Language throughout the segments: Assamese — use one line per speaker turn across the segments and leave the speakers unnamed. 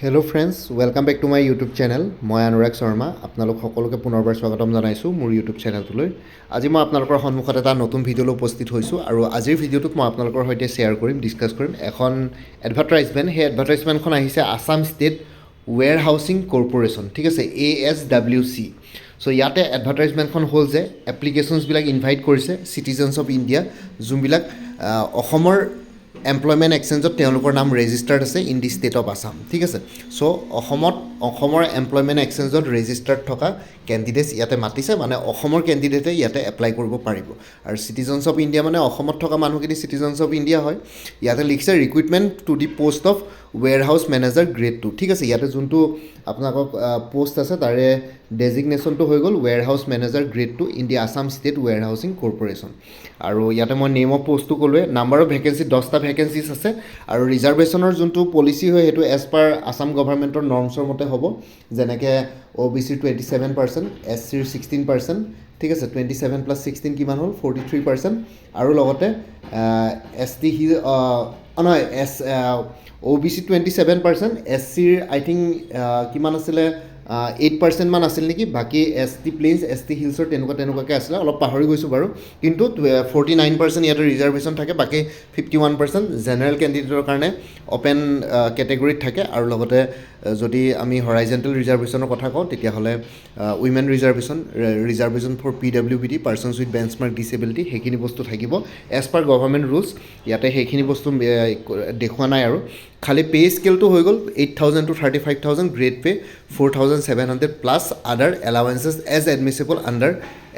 Hello' friends, welcome back to my YouTube channel. মই অনুৰাগ শৰ্মা। আপোনালোক সকলোকে পুনৰবাৰ স্বাগতম জনাইছোঁ মোৰ ইউটিউব চেনেলটোলৈ। আজি মই আপোনালোকৰ সন্মুখত এটা নতুন ভিডিঅ'লৈ উপস্থিত হৈছোঁ আৰু আজিৰ ভিডিঅ'টোত মই আপোনালোকৰ সৈতে শ্বেয়াৰ কৰিম, ডিছকাছ কৰিম এখন এডভাৰটাইজমেণ্ট। সেই এডভাৰটাইজমেণ্টখন আহিছে Assam state warehousing corporation, ঠিক আছে, ASWC। চ' ইয়াতে এডভাৰটাইজমেণ্টখন হ'ল যে এপ্লিকেশ্যনছবিলাক ইনভাইট কৰিছে চিটিজেনছ অফ ইণ্ডিয়া, যোনবিলাক অসমৰ এমপ্লয়মেণ্ট এক্সচেঞ্জত তেওঁলোকৰ নাম ৰেজিষ্টাৰ্ড আছে in the state of Assam, ঠিক আছে। চ' অসমৰ এমপ্লয়মেণ্ট এক্সচেঞ্জত ৰেজিষ্টাৰ্ড থকা কেণ্ডিডেটছ ইয়াতে মাতিছে, মানে অসমৰ কেণ্ডিডেটে ইয়াতে এপ্লাই কৰিব পাৰিব। আৰু চিটিজেনছ অফ ইণ্ডিয়া মানে অসমত থকা মানুহখিনি চিটিজেনছ অফ ইণ্ডিয়া হয়। ইয়াতে লিখিছে recruitment to the post of warehouse manager grade 2, ঠিক আছে। ইয়াতে যোনটো আপোনালোকক পোষ্ট আছে তাৰে ডেজিগনেশ্যনটো হৈ গ'ল warehouse manager grade 2 in the Assam state warehousing corporation. আৰু ইয়াতে মই নেম অফ পষ্টটো ক'লোৱে। নাম্বাৰ অফ ভেকেঞ্চি 10টা ভেকেঞ্চিছ আছে। আৰু ৰিজাৰ্ভেশ্যনৰ যোনটো পলিচি হয় সেইটো এজ পাৰ আছাম গভৰ্ণমেণ্টৰ নৰ্মছৰ মতে হ'ব, যেনেকৈ OBC 27%, SCৰ 16%, ঠিক আছে। 27 + 16 কিমান হ'ল? 43%। আৰু লগতে ST নহয়, OBC 27%, SCৰ আই থিংক কিমান আছিলে 8% মান আছিল নেকি। বাকী ST প্লেইনছ, ST হিলছৰ তেনেকুৱাকৈ আছিলে, অলপ পাহৰি গৈছোঁ বাৰু। কিন্তু 49% ইয়াতে ৰিজাৰ্ভেশ্যন থাকে, বাকী 51% জেনেৰেল কেণ্ডিডেটৰ কাৰণে অ'পেন কেটেগৰীত থাকে। আৰু লগতে যদি আমি হৰাইজেণ্টেল ৰিজাৰ্ভেশ্যনৰ কথা কওঁ তেতিয়াহ'লে women reservation for PWBD, persons with benchmark disability, সেইখিনি বস্তু থাকিব এজ পাৰ গভৰ্ণমেণ্ট ৰুলছ। ইয়াতে সেইখিনি বস্তু দেখুওৱা নাই আৰু খালি পে' স্কেলটো হৈ গ'ল 8,000 to 35,000, গ্ৰেড পে' 4,700 প্লাছ আদাৰ এলাৱেঞ্চেছ এজ এডমিচিবল আণ্ডাৰ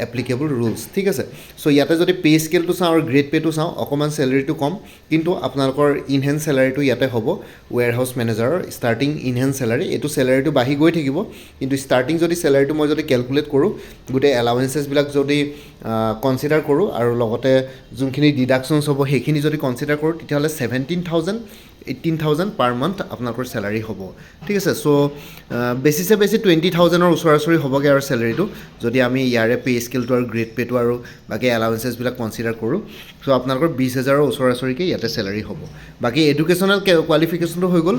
এপ্লিকেবল ৰুলছ, ঠিক আছে। চ' ইয়াতে যদি পে' স্কেলটো চাওঁ আৰু গ্ৰেড পে'টো চাওঁ, অকণমান চেলেৰিটো কম, কিন্তু আপোনালোকৰ ইনহেণ্ড চেলাৰীটো ইয়াতে হ'ব ৱেৰ হাউচ মেনেজাৰৰ ষ্টাৰ্টিং ইনহেণ্ড চেলাৰী। এইটো চেলাৰীটো বাঢ়ি গৈ থাকিব, কিন্তু ষ্টাৰ্টিং যদি চেলাৰীটো মই যদি কেলকুলেট কৰোঁ, গোটেই এলাৱেঞ্চেছবিলাক যদি কনচিডাৰ কৰোঁ আৰু লগতে যোনখিনি ডিডাকশ্যনছ হ'ব সেইখিনি যদি কনচিডাৰ কৰোঁ, তেতিয়াহ'লে 18,000 পাৰ মান্থ আপোনালোকৰ চেলাৰী হ'ব, ঠিক আছে। চ' বেছিছে বেছি 20,000ৰ ওচৰা-ওচৰি হ'বগৈ আৰু চেলাৰীটো, যদি আমি ইয়াৰে পে' স্কেলটো আৰু গ্ৰেড পে'টো আৰু বাকী এলাৱেঞ্চেছবিলাক কনচিডাৰ কৰোঁ। চ' আপোনালোকৰ 20,000ৰ ওচৰা-ওচৰিকৈ ইয়াতে চেলাৰী হ'ব। বাকী এডুকেশ্যনেল কোৱালিফিকেশ্যনটো হৈ গ'ল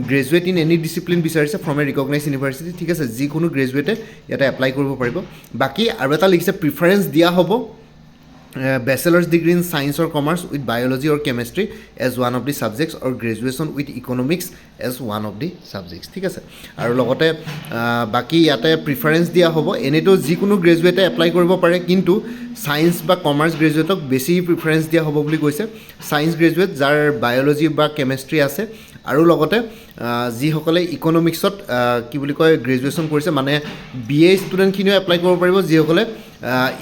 গ্ৰেজুৱেট ইন এনি ডিচিপ্লিন বিচাৰিছে ফ্ৰম এ ৰিকগনাইজ ইউনিভাৰ্চিটি, ঠিক আছে। যিকোনো গ্ৰেজুৱেটে ইয়াতে এপ্লাই কৰিব পাৰিব। বাকী আৰু এটা লিখিছে প্ৰিফাৰেঞ্চ দিয়া হ'ব bachelors degree in science or commerce with biology or chemistry as one of the subjects or graduation with economics as one of the subjects, ঠিক আছে। আৰু লগতে বাকী ইয়াতে প্ৰিফাৰেঞ্চ দিয়া হ'ব, এনেইতো যিকোনো গ্ৰেজুৱেটে এপ্লাই কৰিব পাৰে, কিন্তু ছায়েন্স বা কমাৰ্চ গ্ৰেজুৱেটক বেছি প্ৰিফাৰেঞ্চ দিয়া হ'ব বুলি কৈছে। ছায়েন্স গ্ৰেজুৱেট যাৰ বায়'লজি বা কেমেষ্ট্ৰি আছে, আৰু লগতে যিসকলে ইকনমিক্সত কি বুলি কয় গ্ৰেজুৱেশ্যন কৰিছে, মানে BA ষ্টুডেণ্টখিনিও এপ্লাই কৰিব পাৰিব যিসকলে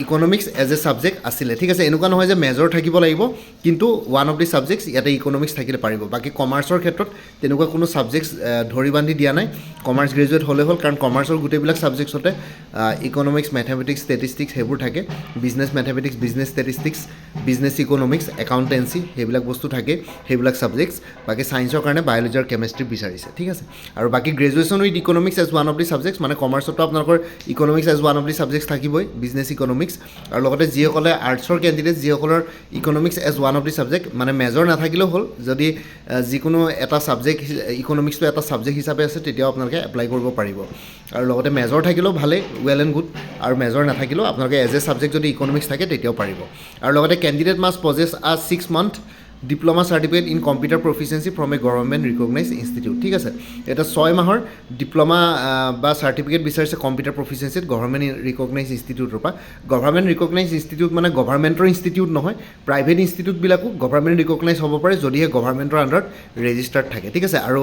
ইকনমিক্স এজ এ ছাবজেক্ট আছিলে, ঠিক আছে। এনেকুৱা নহয় যে মেজৰ থাকিব লাগিব, কিন্তু ওৱান অফ দি ছাবজেক্টছ ইয়াতে ইকনমিক্স থাকিলে পাৰিব। বাকী কমাৰ্চৰ ক্ষেত্ৰত তেনেকুৱা কোনো ছাবজেক্টছ ধৰি বান্ধি দিয়া নাই, কমাৰ্চ গ্ৰেজুৱেট হ'লে হ'ল, কাৰণ কমাৰ্চৰ গোটেইবিলাক ছাবজেক্টছতে ইকনমিক্স, মেথমেটিক্স, ষ্টেটিষ্টিক্স সেইবোৰ থাকে। Business mathematics, business statistics, business economics, accountancy সেইবিলাক বস্তু থাকে, সেইবিলাক ছাবজেক্টছ। বাকী ছায়েন্সৰ কাৰণে বায়'লজি আৰু কেমেষ্ট্ৰি বিচাৰিছে, ঠিক আছে। আৰু বাকী graduation with economics as one of the subjects, মানে কমাৰ্চতো আপোনালোকৰ economics as one of the subjects থাকিবই, বিজনেছ ইকনমিক্স। আৰু লগতে যিসকলে আৰ্টছৰ কেণ্ডিডেট, যিসকলৰ economics as one of the subject, মানে মেজৰ নাথাকিলেও হ'ল, যদি যিকোনো এটা ছাবজেক্ট ইকনমিক্সটো এটা ছাবজেক্ট হিচাপে আছে তেতিয়াও আপোনালোকে এপ্লাই কৰিব পাৰিব। আৰু লগতে মেজৰ থাকিলেও ভালেই, ৱেল এণ্ড গুড, আৰু মেজৰ নাথাকিলেও আপোনালোকে এজ এ ছাবজেক্ট যদি ইকনমিক্স থাকে তেতিয়াও পাৰিব। আৰু লগতে কেণ্ডিডেট মাষ্ট পজেছ আ 6 month diploma certificate in computer proficiency from A government recognise institute, ঠিক আছে। এটা 6 মাহৰ ডিপ্ল'মা বা চাৰ্টিফিকেট বিচাৰিছে কম্পিউটাৰ প্ৰফিচিয়েঞ্চিত গভৰ্ণমেণ্ট ৰিকগনাইজ ইনষ্টিটিউটৰ পৰা। গভৰ্ণমেণ্ট ৰিকগনাইজ ইনষ্টিটিউট মানে গভৰ্ণমেণ্টৰ ইনষ্টিটিউট নহয়, প্ৰাইভেট ইনষ্টিটিউটবিলাকো গভৰ্ণমেণ্ট ৰিকগনাইজ হ'ব পাৰে যদিহে গভৰ্ণমেণ্টৰ আণ্ডাৰত ৰেজিষ্টাৰ্ড থাকে, ঠিক আছে। আৰু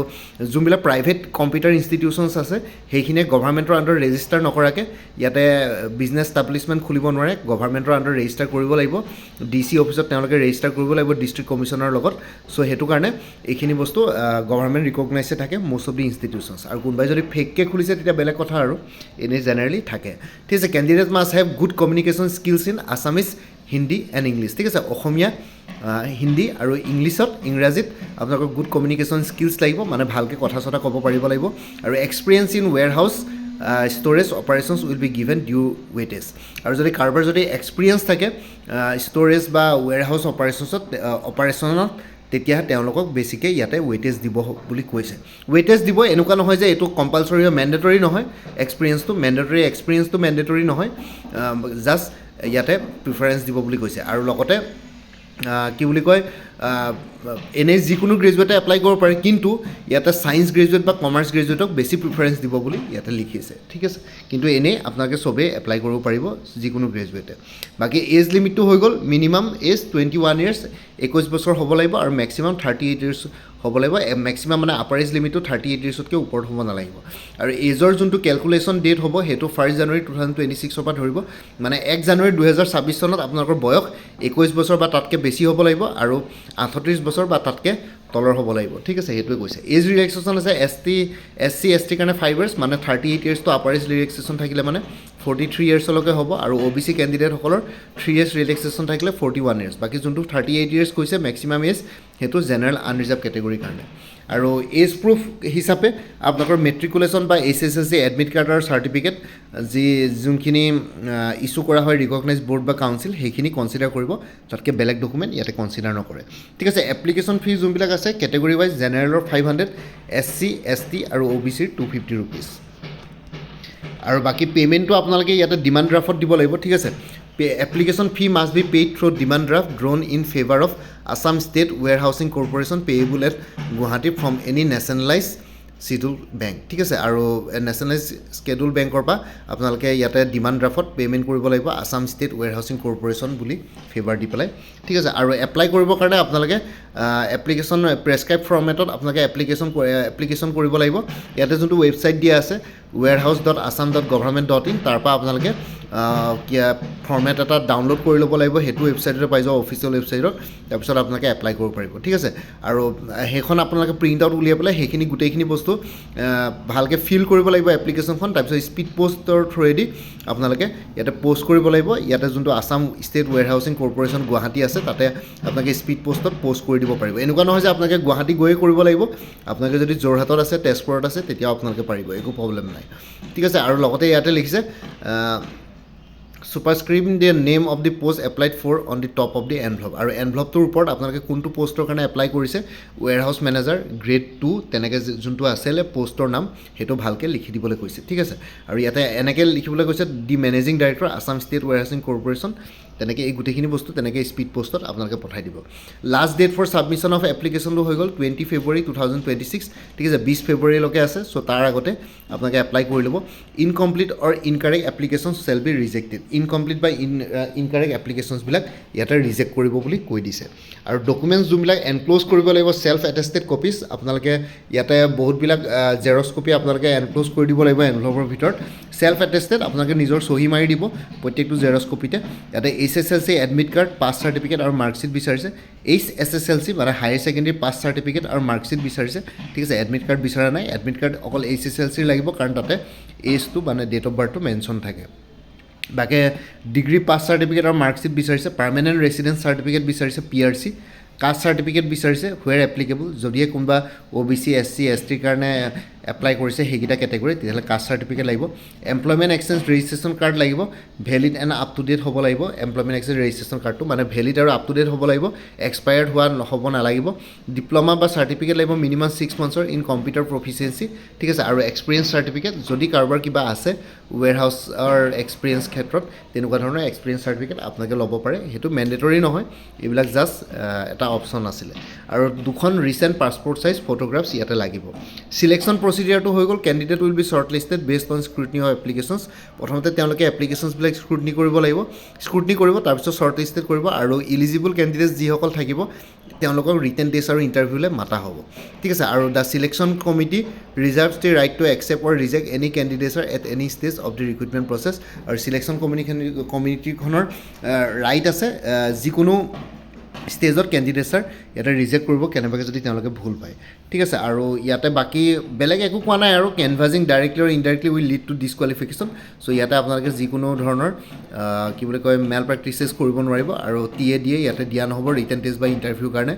যোনবিলাক প্ৰাইভেট কম্পিউটাৰ ইনষ্টিটিউশ্যনছ আছে সেইখিনিয়ে গভৰ্ণমেণ্টৰ আণ্ডাৰত ৰেজিষ্টাৰ নকৰাকৈ ইয়াতে বিজনেছ এষ্টাব্লিছমেণ্ট খুলিব নোৱাৰে, গভৰ্ণমেণ্টৰ আণ্ডাৰত ৰেজিষ্টাৰ কৰিব লাগিব, DC অফিচত তেওঁলোকে ৰেজিষ্টাৰ কৰিব লাগিব ডিষ্ট্ৰিক্ট কমিশ্যনাৰ লগত। চ' সেইটো কাৰণে এইখিনি বস্তু গভৰ্ণমেণ্ট ৰিকগনাইজে থাকে মষ্ট অফ দি ইনষ্টিটিউশ্যনছ। আৰু কোনোবাই যদি ফেককৈ খুলিছে তেতিয়া বেলেগ কথা, আৰু এনেই জেনেৰেলি থাকে, ঠিক আছে। Candidate must have good communication skills in Assamese, Hindi and English, ঠিক আছে। অসমীয়া, হিন্দী আৰু ইংৰাজীত আপোনালোকৰ গুড কমিউনিকেশ্যন স্কিলছ লাগিব, মানে ভালকৈ কথা চথা ক'ব পাৰিব লাগিব। আৰু experience in warehouse storage operations will be given due weightage. আৰু যদি কাৰোবাৰ যদি এক্সপিৰিয়েঞ্চ থাকে ষ্ট'ৰেজ বা ৱেৰ হাউচ অপাৰেশ্যনত তেতিয়াহে তেওঁলোকক বেছিকৈ ইয়াতে ৱেইটেজ দিব বুলি কৈছে ৱেইটেজ দিব এনেকুৱা নহয় যে এইটো কম্পালচৰি হয় মেণ্ডেটৰী নহয় এক্সপিৰিয়েঞ্চটো মেণ্ডেটৰী নহয় জাষ্ট ইয়াতে প্ৰিফাৰেঞ্চ দিব বুলি কৈছে আৰু লগতে কি বুলি কয় এনেই যিকোনো গ্ৰেজুৱেটে এপ্লাই কৰিব পাৰে কিন্তু ইয়াতে ছায়েন্স গ্ৰেজুৱেট বা কমাৰ্চ গ্ৰেজুৱেটক বেছি প্ৰিফাৰেঞ্চ দিব বুলি ইয়াতে লিখিছে ঠিক আছে কিন্তু এনেই আপোনালোকে চবেই এপ্লাই কৰিব পাৰিব যিকোনো গ্ৰেজুৱেটে বাকী এজ লিমিটটো হৈ গ'ল মিনিমাম এজ 21 ইয়াৰ্ছ 21 বছৰ হ'ব লাগিব আৰু মেক্সিমাম 38 ইয়াৰ্ছ হ'ব লাগিব মেক্সিমাম মানে আপাৰ এজ লিমিটটো 38 ইয়াৰ্ছতকৈ ওপৰত হ'ব নালাগিব আৰু এজৰ যোনটো কেলকুলেশ্যন ডেট হ'ব সেইটো 1 জানুৱাৰী 2026 পৰা ধৰিব মানে 1 জানুৱাৰী 2026 চনত আপোনালোকৰ বয়স 21 বছৰ বা তাতকৈ বেছি হ'ব লাগিব আৰু 38 বছৰ বা তাতকৈ তলৰ হ'ব লাগিব ঠিক আছে সেইটোৱে কৈছে এজ ৰিলেক্সেশ্যন আছে এছ চি কাৰণে 5 ইয়াৰ্ছ মানে 38 ইয়াৰ্ছটো আপাৰ এজ ৰিলেক্সেশ্যন থাকিলে মানে 43 ইয়াৰ্ছলৈকে হ'ব আৰু OBC কেণ্ডিডেটসকলৰ 3 ইয়াৰ্ছ ৰিলেক্সেশ্যন থাকিলে 41 ইয়াৰ্ছ বাকী যোনটো 38 ইয়াৰ্ছ কৈছে মেক্সিমাম এজ সেইটো জেনেৰেল আনৰিজাৰ্ভ কেটেগৰীৰ কাৰণে আৰু এজ প্ৰুফ হিচাপে আপোনালোকৰ মেট্ৰিকুলেশ্যন বা HSLC এডমিট কাৰ্ড আৰু চাৰ্টিফিকেট যোনখিনি ইছ্যু কৰা হয় ৰিকগনাইজ বৰ্ড বা কাউন্সিল সেইখিনি কনচিডাৰ কৰিব তাতকৈ বেলেগ ডকুমেণ্ট ইয়াতে কনচিডাৰ নকৰে ঠিক আছে এপ্লিকেশ্যন ফিজ যোনবিলাক আছে কেটেগৰী ৱাইজ জেনেৰেলৰ 500 SC ST আৰু OBCৰ 250 ৰুপিজ আৰু বাকী পে'মেণ্টটো আপোনালোকে ইয়াতে ডিমাণ্ড ড্ৰাফ্টত দিব লাগিব ঠিক আছে application fee must be paid through demand draft drawn in favour of Assam state warehousing corporation payable at Guwahati from any nationalise schedule bank ঠিক আছে আৰু নেশ্যনেলাইজ স্কেডুল বেংকৰ পৰা আপোনালোকে ইয়াতে ডিমাণ্ড ড্ৰাফ্টত পে'মেণ্ট কৰিব লাগিব আছাম ষ্টেট ৱেৰহাউচিং কৰ্প'ৰেশ্যন বুলি ফেভাৰ দি পেলাই ঠিক আছে আৰু এপ্লাই কৰিবৰ কাৰণে আপোনালোকে এপ্লিকেশ্যন প্ৰেছক্ৰাইব ফৰ্মেটত আপোনালোকে এপ্লিকেশ্যন কৰিব লাগিব ইয়াতে যোনটো ৱেবছাইট দিয়া আছে warehouse.assam.government.in তাৰ পৰা আপোনালোকে ফৰ্মেট এটা ডাউনলোড কৰি ল'ব লাগিব সেইটো ৱেবছাইটতে পাই যাব অফিচিয়েল ৱেবছাইটত তাৰপিছত আপোনালোকে এপ্লাই কৰিব পাৰিব ঠিক আছে আৰু সেইখন আপোনালোকে প্ৰিণ্ট আউট উলিয়াই পেলাই সেইখিনি গোটেইখিনি বস্তু ভালকৈ ফিল কৰিব লাগিব এপ্লিকেশ্যনখন তাৰপিছত স্পীড পষ্টৰ থ্ৰুৱেদি আপোনালোকে ইয়াতে পষ্ট কৰিব লাগিব ইয়াতে যোনটো Assam state warehousing corporation Guwahati আছে তাতে আপোনালোকে স্পীড পষ্টত পষ্ট কৰি দিব পাৰিব এনেকুৱা নহয় যে আপোনালোকে গুৱাহাটী গৈয়ে কৰিব লাগিব আপোনালোকে যদি যোৰহাটত আছে তেজপুৰত আছে তেতিয়াও আপোনালোকে পাৰিব একো প্ৰব্লেম নাই ঠিক আছে আৰু লগতে ইয়াতে লিখিছে superscribe the name of the post applied for on the top of the envelope আৰু এনভেলপটোৰ ওপৰত আপোনালোকে কোনটো পোষ্টৰ কাৰণে এপ্লাই কৰিছে ওৱেৰহাউচ মেনেজাৰ গ্ৰেড 2 তেনেকৈ যোনটো আছিলে পোষ্টৰ নাম সেইটো ভালকৈ লিখি দিবলৈ কৈছে ঠিক আছে আৰু ইয়াতে এনেকৈ লিখিবলৈ কৈছে the managing director Assam state warehousing corporation তেনেকৈ এই গোটেইখিনি বস্তু তেনেকৈ স্পীড পোষ্টত আপোনালোকে পঠাই দিব last date for submission of এপ্লিকেশ্যনটো হৈ গ'ল 20 ফেব্ৰুৱাৰী 2026 ঠিক আছে 20 ফেব্ৰুৱাৰীলৈকে আছে চ' তাৰ আগতে আপোনালোকে এপ্লাই কৰি ল'ব incomplete or incorrect application shall be rejected incomplete বা ইনকাৰেক্ট এপ্লিকেশ্যনছবিলাক ইয়াতে ৰিজেক্ট কৰিব বুলি কৈ দিছে আৰু ডকুমেণ্টছ যোনবিলাক এনক্ল'জ কৰিব লাগিব ছেল্ফ এটেষ্টেড কপিজ আপোনালোকে ইয়াতে বহুতবিলাক জেৰক্স কপি আপোনালোকে এনক্ল'জ কৰি দিব লাগিব এনভেলপৰ ভিতৰত ছেল্ফ এটেষ্টেড আপোনালোকে নিজৰ চহী মাৰি দিব প্ৰত্যেকটো জেৰক্স কপিতে ইয়াতে HSLC এডমিট কাৰ্ড পাছ চাৰ্টিফিকেট আৰু মাৰ্কশ্বিট বিচাৰিছে HSLC মানে হায়াৰ ছেকেণ্ডেৰী পাছ চাৰ্টিফিকেট আৰু মাৰ্কশ্বিট বিচাৰিছে ঠিক আছে এডমিট কাৰ্ড বিচৰা নাই এডমিট কাৰ্ড অকল HSLC লাগিব কাৰণ তাতে এজটো মানে ডেট অফ বাৰ্থটো মেনশ্যন থাকে বাকী ডিগ্ৰী পাছ চাৰ্টিফিকেট আৰু মাৰ্কশ্বিট বিচাৰিছে পাৰ্মানেণ্ট ৰেচিডেঞ্চ চাৰ্টিফিকেট বিচাৰিছে PRC কাষ্ট চাৰ্টিফিকেট বিচাৰিছে হুৱেৰ এপ্লিকেবল যদিহে কোনোবা OBC SC ST কাৰণে এপ্লাই কৰিছে সেইকেইটা কেটেগৰী তেতিয়াহ'লে কাষ্ট চাৰ্টিফিকেট লাগিব এমপ্লয়মেণ্ট এক্সচেঞ্জ ৰেজিষ্ট্ৰেশ্যন কাৰ্ড লাগিব valid and up to date হ'ব লাগিব এমপ্লয়মেণ্ট এক্সচেঞ্জ ৰেজিষ্ট্ৰেশ্যন কাৰ্ডটো মানে ভেলিড আৰু আপ টু ডেট হ'ব লাগিব এক্সপায়াৰ্ড হোৱা হ'ব নালাগিব ডিপ্ল'মা বা চাৰ্টিফিকেট লাগিব মিনিমাম 6 মান্থছৰ ইন কম্পিউটাৰ প্ৰফিচিয়েঞ্চি ঠিক আছে আৰু এক্সপিৰিয়েঞ্চ চাৰ্টিফিকেট যদি কাৰোবাৰ কিবা আছে ওৱেৰহাউচৰ এক্সপিৰিয়েঞ্চ ক্ষেত্ৰত তেনেকুৱা ধৰণৰ এক্সপিৰিয়েঞ্চ চাৰ্টিফিকেট আপোনালোকে ল'ব পাৰে সেইটো মেণ্ডেটৰী নহয় এইবিলাক জাষ্ট এটা অপশ্যন আছিলে আৰু দুখন ৰিচেণ্ট পাছপৰ্ট চাইজ ফটোগ্ৰাফছ ইয়াতে লাগিব চিলেকশ্যন প্ৰচিডিয়াৰটো হৈ গ'ল candidate will be short listed based on scrutiny of applications প্ৰথমতে তেওঁলোকে এপ্লিকেশ্যনছবিলাক স্ক্ৰুটনি কৰিব লাগিব স্ক্ৰুটনি কৰিব তাৰপিছত শ্বৰ্ট লিষ্টেড কৰিব আৰু ইলিজিবল কেণ্ডিডেটছ যিসকল থাকিব তেওঁলোকক ৰিটেন টেষ্ট আৰু ইণ্টাৰভিউলৈ মাতা হ'ব ঠিক আছে আৰু the selection committee reserves the right to accept or reject any candidature at any stage of the recruitment process আৰু চিলেকশ্যন কমিটিখনৰ ৰাইট আছে যিকোনো ষ্টেজত কেণ্ডিডেটছৰ ইয়াতে ৰিজেক্ট কৰিব কেনেবাকৈ যদি তেওঁলোকে ভুল পায় ঠিক আছে আৰু ইয়াতে বাকী বেলেগ একো কোৱা নাই আৰু কেনভাজিং ডাইৰেক্টলি আৰু ইনডাইৰেক্টলি উইল লিড টু ডিছকুৱালিফিকেশ্যন চ' ইয়াতে আপোনালোকে যিকোনো ধৰণৰ কি বুলি কয় মেল প্ৰেক্টিচেছ কৰিব নোৱাৰিব আৰু TA ইয়াতে দিয়া নহ'ব ৰিটেন টেষ্ট বা ইণ্টাৰভিউৰ কাৰণে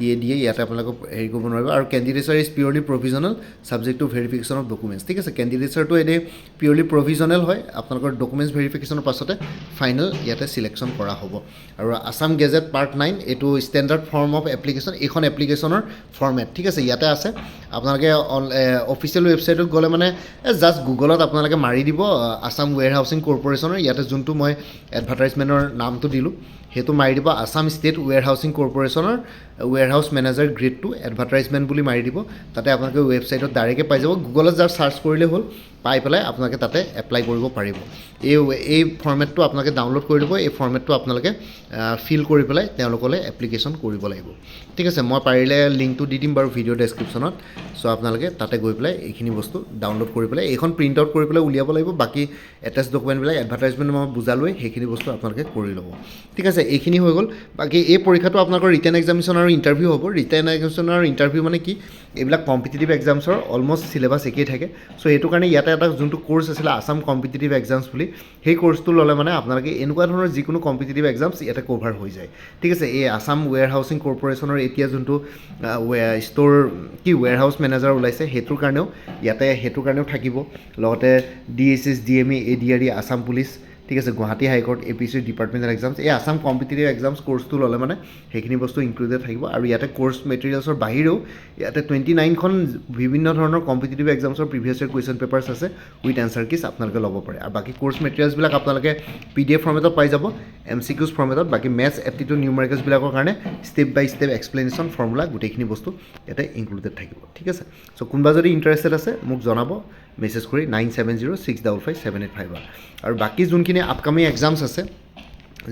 দিয়ে ইয়াতে আপোনালোকে হেৰি কৰিব নোৱাৰিব আৰু candidature is purely provisional subject to verification of documents ঠিক আছে কেণ্ডিডেটছৰটো এনেই পিয়ৰলি প্ৰভিজনেল হয় আপোনালোকৰ ডকুমেণ্টছ ভেৰিফিকেশ্যনৰ পাছতে ফাইনেল ইয়াতে চিলেকশ্যন কৰা হ'ব আৰু আছাম গেজেট পাৰ্ট 9 এইটো ষ্টেণ্ডাৰ্ড ফৰ্ম অফ এপ্লিকেশ্যন এইখন এপ্লিকেশ্যনৰ ফৰ্মেট ঠিক আছে ইয়াতে আছে আপোনালোকে অফিচিয়েল ৱেবছাইটত গ'লে মানে জাষ্ট গুগলত আপোনালোকে মাৰি দিব আছাম ৱেৰ হাউচিং কৰ্প'ৰেশ্যনৰ ইয়াতে যোনটো মই এডভাৰটাইজমেণ্টৰ নামটো দিলোঁ সেইটো মাৰি দিব আছাম ষ্টেট ৱেৰ হাউচিং কৰ্প'ৰেশ্যনৰ ৱেৰ হাউচ মেনেজাৰ গ্ৰেড 2 এডভাৰটাইজমেণ্ট বুলি মাৰি দিব তাতে আপোনালোকে ৱেবছাইটত ডাইৰেক্টে পাই যাব গুগলত যাৰ চাৰ্চ কৰিলে হ'ল পাই পেলাই আপোনালোকে তাতে এপ্লাই কৰিব পাৰিব এই ফৰ্মেটটো আপোনালোকে ডাউনলোড কৰি দিব এই ফৰ্মেটটো আপোনালোকে ফিল কৰি পেলাই তেওঁলোকলৈ এপ্লিকেশ্যন কৰিব লাগিব ঠিক আছে মই পাৰিলে লিংকটো দি দিম বাৰু ভিডিঅ' ডেছক্ৰিপশ্যনত চ' আপোনালোকে তাতে গৈ পেলাই এইখিনি বস্তু ডাউনলোড কৰি পেলাই এইখন প্ৰিণ্ট আউট কৰি পেলাই উলিয়াব লাগিব বাকী এটাচ ডকুমেণ্টবিলাক এডভাৰটাইজমেণ্ট মই বুজালোৱে সেইখিনি বস্তু আপোনালোকে কৰি ল'ব ঠিক আছে এইখিনি হৈ গ'ল বাকী এই পৰীক্ষাটো আপোনালোকৰ ৰিটেন এক্সামিনেশ্যন আৰু ইণ্টাৰভিউ হ'ব ৰিটেন এক্সামিনেশ্যন আৰু ইণ্টাৰভিউ মানে কি এইবিলাক কম্পিটিটিভ এক্সামছৰ অলমষ্ট চিলেবাছ একেই থাকে চ' সেইটো কাৰণে ইয়াতে এটা যোনটো কোৰ্চ আছিলে আছাম কম্পিটিটিভ এক্সামছ বুলি সেই কোৰ্চটো ল'লে মানে আপোনালোকে এনেকুৱা ধৰণৰ যিকোনো কম্পিটিটিভ এক্সামছ ইয়াতে কভাৰ হৈ যায় ঠিক আছে এই আছাম ৱেৰ হাউচিং কৰ্প'ৰেশ্যনৰ এতিয়া যোনটো ৱেৰ হাউচ মেনেজাৰ ওলাইছে সেইটোৰ কাৰণেও থাকিব লগতে DSS DME ADRE Assam police ঠিক আছে Guwahati high court APSC departmental exams এই আছাম কম্পিটিটিভ এক্সামছ কোৰ্চটো ল'লে মানে সেইখিনি বস্তু ইনক্লুডেড থাকিব আৰু ইয়াতে কোৰ্চ মেটেৰিয়েলছৰ বাহিৰেও ইয়াতে 29খন বিভিন্ন ধৰণৰ কম্পিটিটিভ এক্সামছৰ প্ৰিভিয়াছ ইয়েৰ কুৱেশ্যন পেপাৰ্ছ আছে উইথ এনচাৰ কিজ আপোনালোকে ল'ব পাৰে আৰু বাকী কোৰ্চ মেটেৰিয়েলছবিলাক আপোনালোকে PDF ফৰ্মেটত পাই যাব MCQs ফৰ্মেটত বাকী মেথছ এপ্টিটিউড নিউমেৰিকেলছবিলাকৰ কাৰণে step by step explanation formula গোটেইখিনি বস্তু ইয়াতে ইনক্লুডেড থাকিব ঠিক আছে চ' কোনোবা যদি ইণ্টাৰেষ্টেড আছে মোক জনাব মেছেজ কৰি 9706557851 আৰু বাকী যোনখিনি আপকামিং এক্সামছ আছে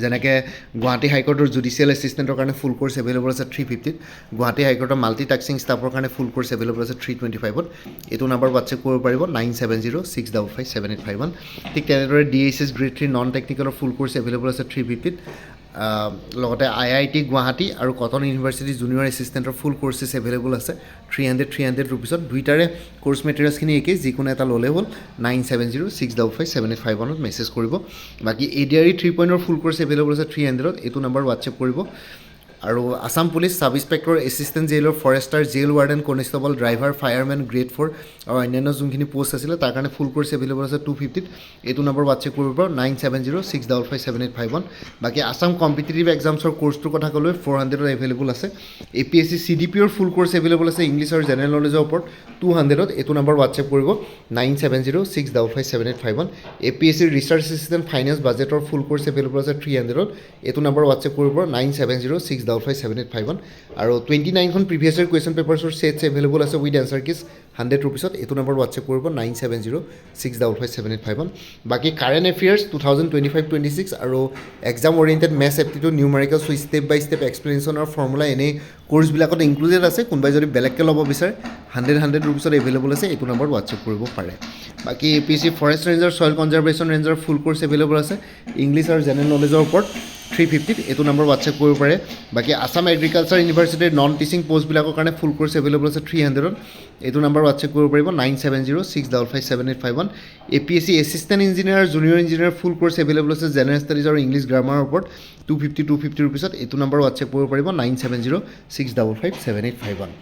যেনেকৈ গুৱাহাটী হাইকোৰ্টৰ জুডিচিয়েল এছিষ্টেণ্টৰ কাৰণে ফুল কোৰ্চ এভেইলেবল আছে 350 গুৱাহাটী হাইকোৰ্টৰ মাল্টি টাস্কিং ষ্টাফৰ কাৰণে ফুল কোৰ্চ এভেইলেবল আছে 325 এইটো নাম্বাৰ হোৱাটছএপ কৰিব পাৰিব 9706557851 ঠিক তেনেদৰে DSS গ্ৰেড 3 নন টেকনিকেলৰ ফুল কোৰ্চ এভেইলেবল আছে 350 লগতে IIT গুৱাহাটী আৰু কটন ইউনিভাৰ্চিটি জুনিয়ৰ এছিষ্টেণ্টৰ ফুল কোৰ্চেছ এভেইলেবল আছে 300 ৰুপিছত দুইটাৰে কোৰ্চ মেটেৰিয়েলছখিনি একেই যিকোনো এটা ল'লে হ'ল 9706557851 মেছেজ কৰিব বাকী ADRE 3.0 ফুল কোৰ্চ এভেইলেবল আছে 300 এইটো নাম্বাৰ হোৱাটছএপ কৰিব আৰু Assam police sub inspector assistant jailer forester jail warden constable driver firemen grade 4 আৰু অন্যান্য যোনখিনি পোষ্ট আছিলে তাৰ কাৰণে ফুল কোৰ্চ এভেইলেবল আছে 250 এইটো নম্বৰ হোৱাটছএপ কৰিব 9706557851 বাকী আছাম কম্পিটিটিভ এক্সামছৰ কোৰ্চটোৰ কথা ক'লৈ 400 এভেইলেবল আছে APSC CDPৰ ফুল কোৰ্চ এভেইলেবল আছে ইংলিছ আৰু জেনেৰেল নলেজৰ ওপৰত 200 এইটো নম্বৰ হোৱাটছএপ কৰিব 9706557851 APSC ৰিচাৰ্চ এছিষ্টেণ্ট ফাইনেন্স বাজেটৰ ফুল কোৰ্চ এভেইলেবল আছে 300 এইটো নম্বৰ হোৱাটছএপ কৰিব 9706557851 আৰু 29খন প্ৰিভিয়াছ ইয়েৰ কুৱেশ্যন পেপাৰ্ছৰ ছেটছ এভেইলেবল আছে উইথ এনচাৰ কিজ 100 ৰুপিছত এইটো নম্বৰ হোৱাটছএপ কৰিব 9706557851 বাকী কাৰেণ্ট এফেয়াৰ্ছ 2025-26 আৰু exam oriented maths aptitude numericals with step by step explanation আৰু ফৰ্মুলা এনেই কোৰ্চবিলাকত ইনক্লুডেড আছে কোনোবাই যদি বেলেগকৈ ল'ব বিচাৰে 100 ৰুপিছত এভেইলেবল আছে এইটো নম্বৰ হোৱাটছএপ কৰিব পাৰে বাকী APSC forest ranger soil conservation ranger full course available আছে ইংলিছ আৰু জেনেৰেল নলেজৰ ওপৰত 350 এইটো নম্বৰ হোৱাটছএপ কৰিব পাৰে বাকী আছাম এগ্ৰিকালচাৰ ইউনিভাৰ্চিটিৰ নন টিচিং পোষ্টবিলাকৰ কাৰণে ফুল কোৰ্চ এভেইলেবল আছে 300 এইটো নম্বৰ হোৱাটছএপ কৰিব পাৰিব 9706557851 APSC assistant engineer junior engineer full course available আছে জেনেৰেল ষ্টাডিজ আৰু ইংলিছ গ্ৰামাৰৰ ওপৰত 250 ৰুপিছত এইটো নম্বৰ হোৱাটছএপ কৰিব পাৰিব 9706557851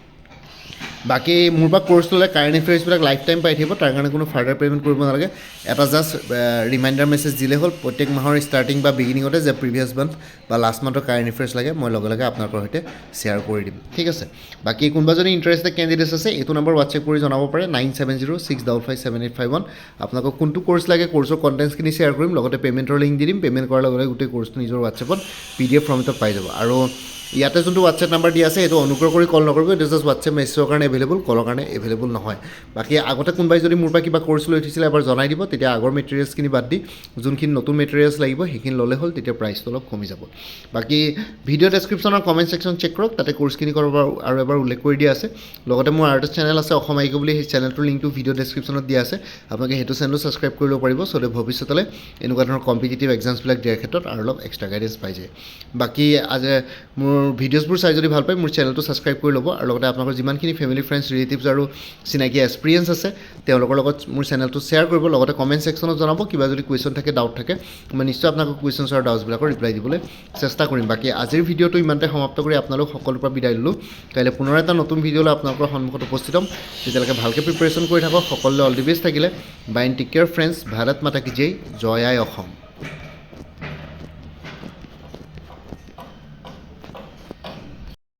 বাকী মোৰ পৰা কোৰ্চ ল'লে কাৰেণ্ট এফেয়াৰ্ছবিলাক লাইফ টাইম পাই থাকিব তাৰ কাৰণে কোনো ফাৰ্ডাৰ পে'মেণ্ট কৰিব নালাগে এটা জাষ্ট ৰিমাইণ্ডাৰ মেছেজ দিলে হ'ল প্ৰত্যেক মাহৰ ষ্টাৰ্টিং বা বিগিনিঙতে যে প্ৰিভিয়াছ মান্থ বা লাষ্ট মান্থৰ কাৰেণ্ট এফেয়াৰ্ছ লাগে মই লগে লগে আপোনালোকৰ সৈতে শ্বেয়াৰ কৰি দিম ঠিক আছে বাকী কোনোবা যদি ইণ্টাৰেষ্টেড কেণ্ডিডেটছ আছে এইটো নম্বৰ হোৱাটছএপ কৰি জনাব পাৰে 9706557851 আপোনালোকক কোনটো কোৰ্চ লাগে কোৰ্চৰ কণ্টেণ্টছখিনি শ্বেয়াৰ কৰিম লগতে পে'মেণ্টৰ লিংক দি দিম পে'মেণ্ট কৰাৰ লগে লগে গোটেই কোৰ্চটো নিজৰ হোৱাটছএপত PDF ফৰ্মেটত পাই যাব আৰু ইয়াতে যোনটো হোৱাটছএপ নাম্বাৰ দিয়া আছে এইটো অনুগ্ৰহ কৰি কল নকৰিব এইটো জাষ্ট হোৱাটছএপ মেছেজৰ কাৰণে এভেইলেবল কলৰ কাৰণে এভেইলেবল নহয় বাকী আগতে কোনোবাই যদি মোৰ পৰা কিবা কোৰ্চ লৈ উঠিছিলে এবাৰ জনাই দিব তেতিয়া আগৰ মেটেৰিয়েলছখিনি বাদ দি যোনখিনি নতুন মেটেৰিয়েলছ লাগিব সেইখিনি ল'লে হ'ল তেতিয়া প্ৰাইচটো অলপ কমি যাব বাকী ভিডিঅ' ডেছক্ৰিপশ্যনৰ কমেণ্ট ছেকশ্যন চেক কৰক তাতে কোৰ্চখিনি আৰু এবাৰ উল্লেখ কৰি দিয়া আছে লগতে মোৰ আৰু এটা চেনেল আছে অসম আইকো বুলি সেই চেনেলটোৰ লিংকটো ভিডিঅ' ডেছক্ৰিপশ্যনত দিয়া আছে আপোনালোকে সেইটো চেনেলো ছাবস্ক্ৰাইব কৰি ল'ব পাৰিব চ' ভৱিষ্যতলৈ এনেকুৱা ধৰণৰ কম্পিটিটিভ এক্সামছবিলাক দিয়াৰ ক্ষেত্ৰত আৰু অলপ এক্সট্ৰা গাইডেঞ্চ পাই যায় বাকী আজি মোৰ মোৰ ভিডিঅ'ছবোৰ চাই যদি ভাল পায় মোৰ চেনেলটো ছাবস্ক্ৰাইব কৰি ল'ব আৰু লগতে আপোনালোকৰ যিমানখিনি ফেমিলি ফ্ৰেণ্ডছ ৰিলেটিভছ আৰু চিনাকি এক্সপিৰিয়েঞ্চ আছে তেওঁলোকৰ লগত মোৰ চেনেলটো শ্বেয়াৰ কৰিব লগতে কমেণ্ট ছেকশ্যনত জনাব কিবা যদি কুৱেশ্যন থাকে ডাউট থাকে মই নিশ্চয় আপোনালোকৰ কুৱেশ্যনছ আৰু ডাউটছবিলাকৰ ৰিপ্লাই দিবলৈ চেষ্টা কৰিম বাকী আজিৰ ভিডিঅ'টো ইমানতে সমাপ্ত কৰি আপোনালোক সকলোৰ পৰা বিদায় দিলোঁ কাইলৈ পুনৰ এটা নতুন ভিডিঅ' লৈ আপোনালোকৰ সন্মুখত উপস্থিত হ'ম তেতিয়ালৈকে ভালকৈ প্ৰিপেৰেশ্যন কৰি থাকক সকলোলৈ অল দি বেষ্ট থাকিলে bye take care friends Bharat মাতা কি জয় জয় আই অসম